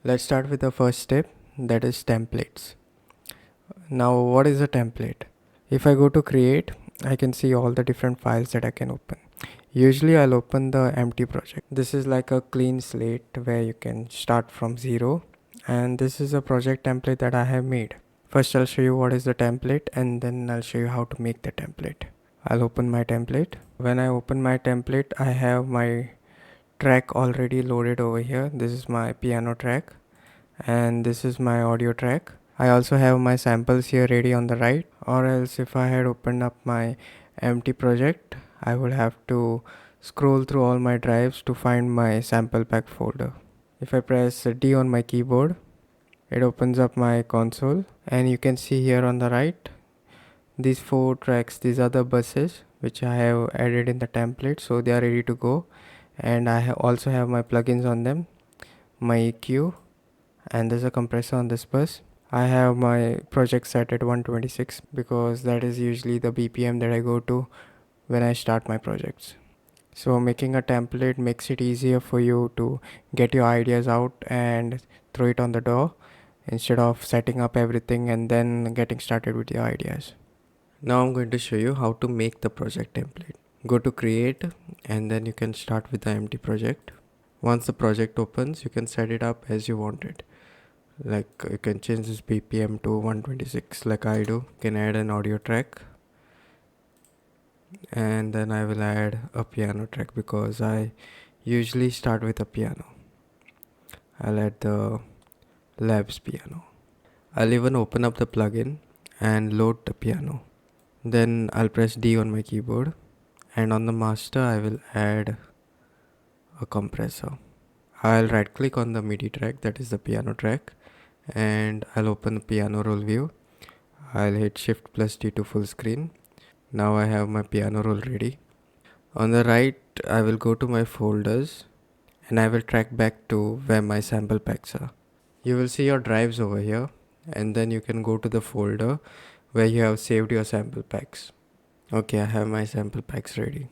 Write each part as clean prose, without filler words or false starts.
Let's start with the first step, that is templates. Now what is a template? If I go to create, I can see all the different files that I can open. Usually I'll open the empty project. This is like a clean slate where you can start from zero, and this is a project template that I have made. First I'll show you what is the template, and then I'll show you how to make the template. I'll open my template. When I open my template, I have my track already loaded over here. This is my piano track and this is my audio track. I also have my samples here ready on the right, or else if I had opened up my empty project, I would have to scroll through all my drives to find my sample pack folder. If I press D on my keyboard, it opens up my console, and you can see here on the right these 4 tracks. These are the buses which I have added in the template, so they are ready to go. And I also have my plugins on them, my EQ, and there's a compressor on this bus. I have my project set at 126 because that is usually the BPM that I go to when I start my projects. So making a template makes it easier for you to get your ideas out and throw it on the door instead of setting up everything and then getting started with your ideas. Now I'm going to show you how to make the project template. Go to create and then you can start with the empty project. Once the project opens, you can set it up as you want it. Like you can change this BPM to 126 like I do. You can add an audio track, and then I will add a piano track because I usually start with a piano. I'll add the Labs piano. I'll even open up the plugin and load the piano. Then I'll press D on my keyboard, and on the master I will add a compressor. I'll right click on the MIDI track, that is the piano track, and I'll open the piano roll view. I'll hit Shift plus D to full screen. Now I have my piano roll ready. On the right, I will go to my folders and I will track back to where my sample packs are. You will see your drives over here, and then you can go to the folder where you have saved your sample packs. Okay, I have my sample packs ready.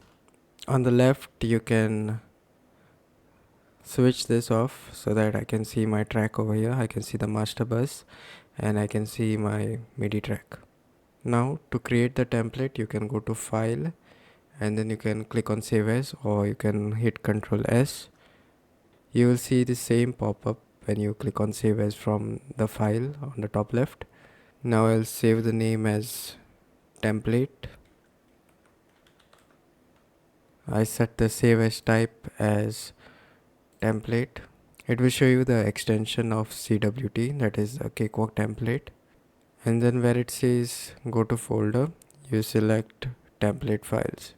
On the left, you can switch this off so that I can see my track over here. I can see the master bus and I can see my MIDI track. Now to create the template, you can go to file and then you can click on save as, or you can hit Ctrl S. You will see the same pop-up when you click on save as from the file on the top left. Now I'll save the name as template. I set the save as type as template. It will show you the extension of CWT, that is a Cakewalk template. And then where it says go to folder, you select template files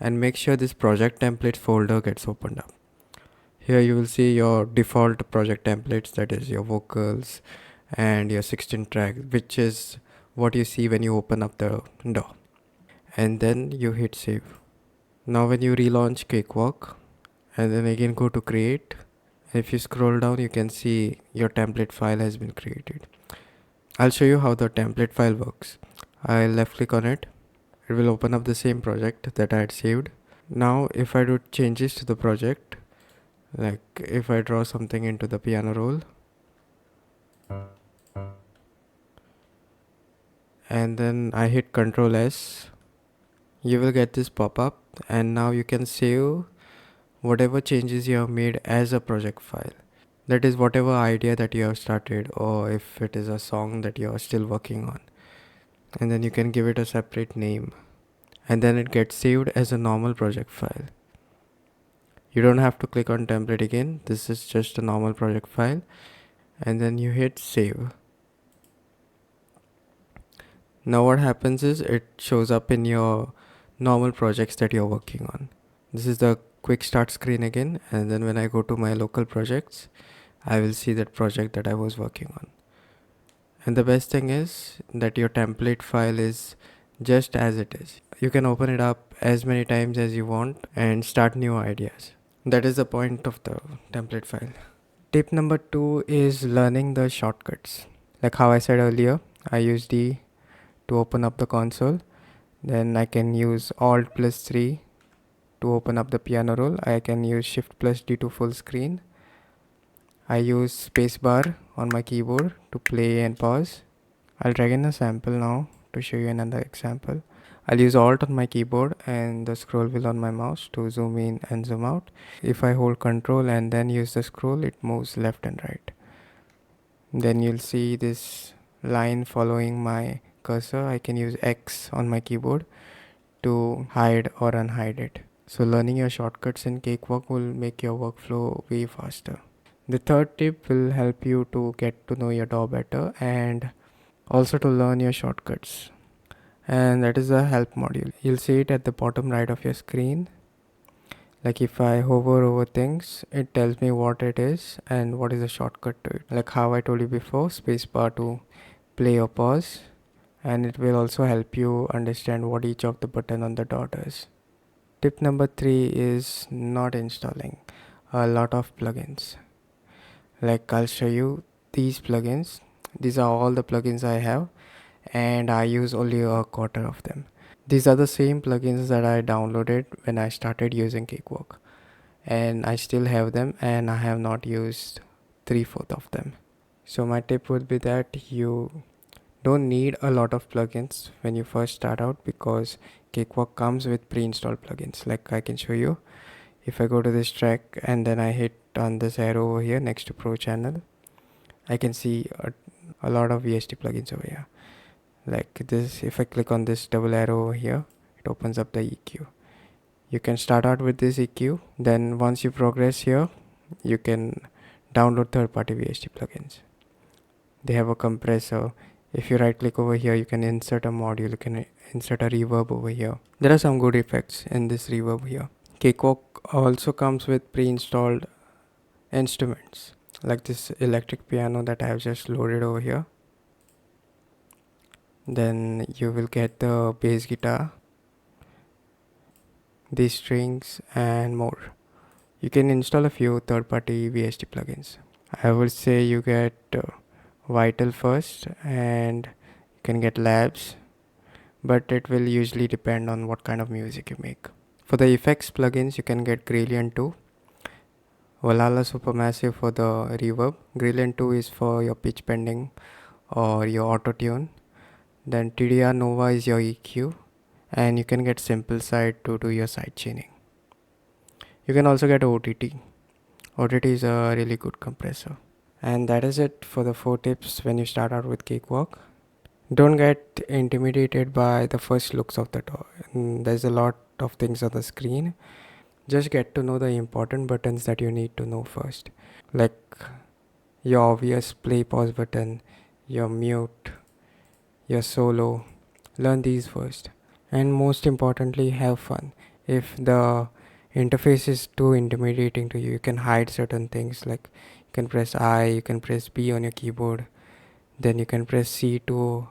and make sure this project template folder gets opened up. Here you will see your default project templates, that is your vocals and your 16 track, which is what you see when you open up the door, and then you hit save. Now when you relaunch Cakewalk and then again go to create, if you scroll down you can see your template file has been created. I'll show you how the template file works. I'll left click on it. It will open up the same project that I had saved. Now if I do changes to the project, like if I draw something into the piano roll and then I hit Ctrl S, you will get this pop-up, and now you can save whatever changes you have made as a project file. That is whatever idea that you have started, or if it is a song that you are still working on, and then you can give it a separate name, and then it gets saved as a normal project file. You don't have to click on template again. This is just a normal project file, and then you hit save. Now what happens is it shows up in your normal projects that you're working on. This is the quick start screen again, and then when I go to my local projects, I will see that project that I was working on. And the best thing is that your template file is just as it is. You can open it up as many times as you want and start new ideas. That is the point of the template file. Tip number 2 is learning the shortcuts. Like how I said earlier, I use D to open up the console. Then I can use Alt plus 3 to open up the piano roll. I can use Shift plus D to full screen. I use spacebar on my keyboard to play and pause. I'll drag in a sample now to show you another example. I'll use Alt on my keyboard and the scroll wheel on my mouse to zoom in and zoom out. If I hold Control and then use the scroll, it moves left and right. Then you'll see this line following my cursor. I can use X on my keyboard to hide or unhide it. So learning your shortcuts in Cakewalk will make your workflow way faster. The third tip will help you to get to know your DAW better and also to learn your shortcuts. And that is the help module. You'll see it at the bottom right of your screen. Like if I hover over things, it tells me what it is and what is the shortcut to it. Like how I told you before, spacebar to play or pause. And it will also help you understand what each of the button on the DAW does. Tip number 3 is not installing a lot of plugins. Like I'll show you these plugins. These are all the plugins I have and I use only a quarter of them. These are the same plugins that I downloaded when I started using Cakewalk, and I still have them and I have not used 3/4 of them. So my tip would be that you don't need a lot of plugins when you first start out, because Cakewalk comes with pre-installed plugins. Like I can show you. If I go to this track and then I hit on this arrow over here next to Pro Channel, I can see a lot of VST plugins over here. Like this, if I click on this double arrow over here, it opens up the EQ. You can start out with this EQ, then once you progress here, you can download third-party VST plugins. They have a compressor. If you right click over here, you can insert a module, you can insert a reverb over here. There are some good effects in this reverb here. Cakewalk also comes with pre-installed instruments, like this electric piano that I have just loaded over here. Then you will get the bass guitar, these strings and more. You can install a few third-party VST plugins. I would say you get Vital first, and you can get Labs, but it will usually depend on what kind of music you make. For the effects plugins, you can get Gradient 2, Valhalla Supermassive for the reverb. Gradient 2 is for your pitch bending or your auto tune. Then TDR Nova is your EQ, and you can get Simple Side to do your side chaining. You can also get OTT. OTT is a really good compressor. And that is it for the 4 tips when you start out with Cakewalk. Don't get intimidated by the first looks of the DAW. There's a lot of things on the screen. Just get to know the important buttons that you need to know first. Like your obvious play pause button, your mute, your solo. Learn these first. And most importantly, have fun. If the interface is too intimidating to you, you can hide certain things, like you can press I, you can press B on your keyboard, then you can press C to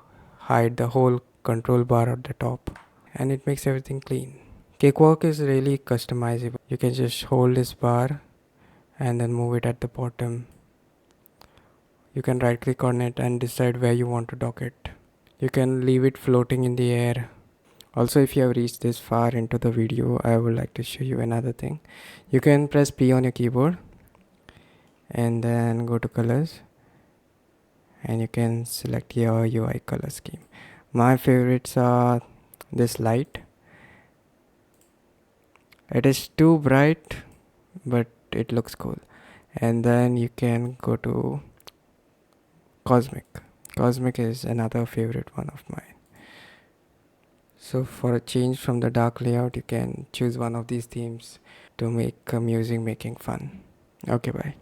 hide the whole control bar at the top, and it makes everything clean. Cakewalk is really customizable. You can just hold this bar and then move it at the bottom. You can right click on it and decide where you want to dock it. You can leave it floating in the air. Also, if you have reached this far into the video, I would like to show you another thing. You can press P on your keyboard and then go to colors, and you can select your UI color scheme. My favorites are this light. It is too bright, but it looks cool. And then you can go to Cosmic. Cosmic is another favorite one of mine. So for a change from the dark layout, you can choose one of these themes to make music making fun. Okay, bye.